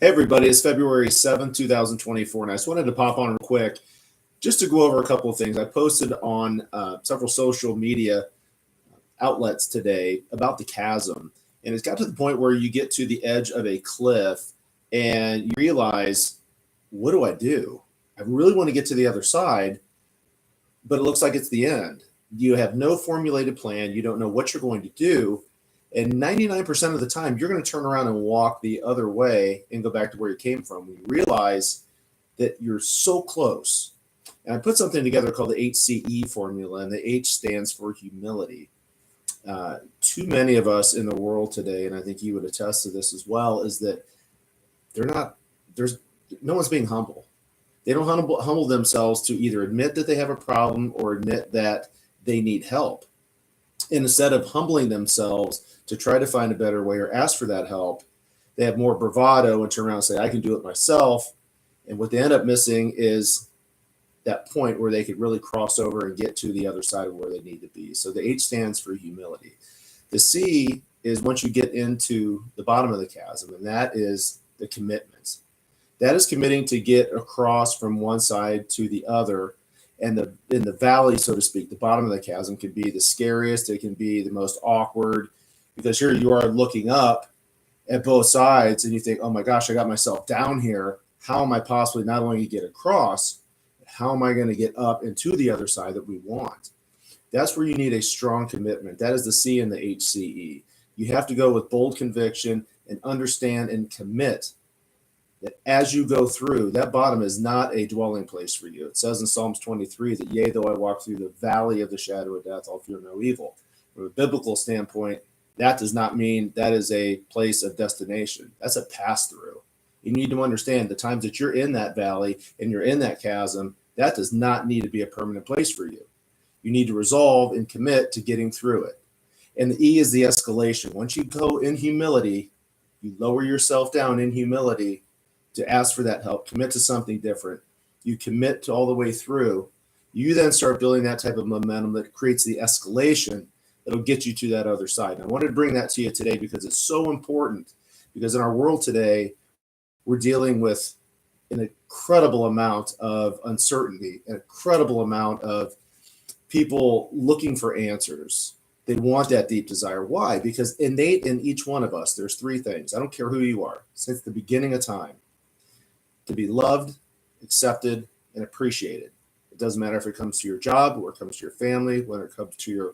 Hey everybody, it's February 7th, 2024, and I just wanted to pop on real quick just to go over a couple of things. I posted on several social media outlets today about the chasm, and it's got to the point where you get to the edge of a cliff and you realize, what do I do? I really want to get to the other side, but it looks like it's the end. You have no formulated plan, you don't know what you're going to do. And 99% of the time, you're going to turn around and walk the other way and go back to where you came from. When you realize that you're so close. And I put something together called the HCE formula, and the H stands for humility. Too many of us in the world today, and I think you would attest to this as well, is that there's no one's being humble. They don't humble themselves to either admit that they have a problem or admit that they need help. And instead of humbling themselves to try to find a better way or ask for that help, they have more bravado and turn around and say, I can do it myself. And what they end up missing is that point where they could really cross over and get to the other side of where they need to be. So the H stands for humility. The C is once you get into the bottom of the chasm, and that is the commitment. That is committing to get across from one side to the other. And in the valley, so to speak, the bottom of the chasm can be the scariest. It can be the most awkward, because here you are looking up at both sides and you think, oh my gosh, I got myself down here. How am I possibly not only get across, but how am I going to get up and to the other side that we want? That's where you need a strong commitment. That is the C in the HCE. You have to go with bold conviction and understand and commit that as you go through, that bottom is not a dwelling place for you. It says in Psalms 23 that, yea, though I walk through the valley of the shadow of death, I'll fear no evil. From a biblical standpoint, that does not mean that is a place of destination. That's a pass-through. You need to understand the times that you're in that valley and you're in that chasm, that does not need to be a permanent place for you. You need to resolve and commit to getting through it. And the E is the escalation. Once you go in humility, you lower yourself down in humility to ask for that help, commit to something different. You commit to all the way through. You then start building that type of momentum that creates the escalation that'll get you to that other side. And I wanted to bring that to you today because it's so important, because in our world today, we're dealing with an incredible amount of uncertainty, an incredible amount of people looking for answers. They want that deep desire. Why? Because innate in each one of us, there's three things. I don't care who you are, since the beginning of time: to be loved, accepted, and appreciated. It doesn't matter if it comes to your job, or it comes to your family, whether it comes to your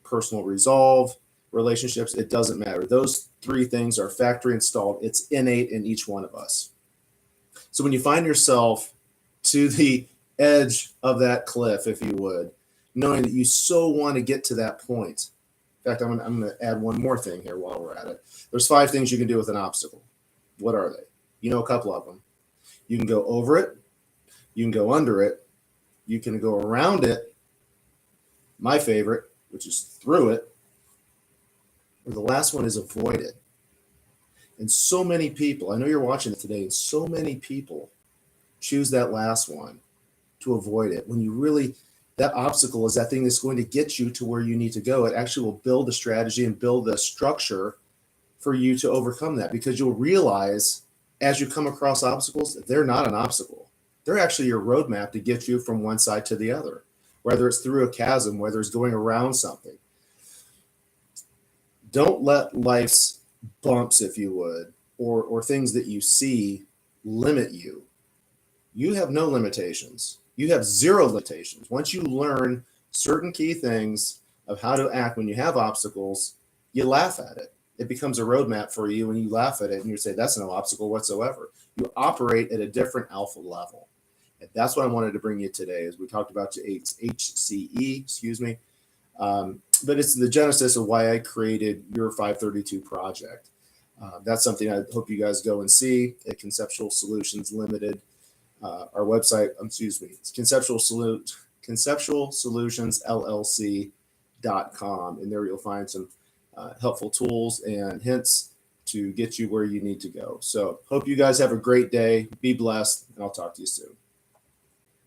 personal resolve, relationships, it doesn't matter. Those three things are factory installed. It's innate in each one of us. So when you find yourself to the edge of that cliff, if you would, knowing that you so want to get to that point. In fact, I'm going to add one more thing here while we're at it. There's 5 things you can do with an obstacle. What are they? You know a couple of them. You can go over it. You can go under it. You can go around it. My favorite, which is through it. Or the last one is avoid it. And so many people, I know you're watching it today, and so many people choose that last one, to avoid it. When you really, that obstacle is that thing that's going to get you to where you need to go. It actually will build a strategy and build a structure for you to overcome that, because you'll realize as you come across obstacles, they're not an obstacle. They're actually your roadmap to get you from one side to the other, whether it's through a chasm, whether it's going around something. Don't let life's bumps, if you would, or things that you see limit you. You have no limitations. You have zero limitations. Once you learn certain key things of how to act when you have obstacles, you laugh at it. It becomes a roadmap for you, and you laugh at it and you say, that's no obstacle whatsoever. You operate at a different alpha level. And that's what I wanted to bring you today, as we talked about HCE, excuse me. But it's the genesis of why I created your 532 project. That's something I hope you guys go and see at Conceptual Solutions Limited. Our website, it's Conceptual Solutions LLC.com. And there you'll find some helpful tools and hints to get you where you need to go. So hope you guys have a great day. Be blessed, and I'll talk to you soon.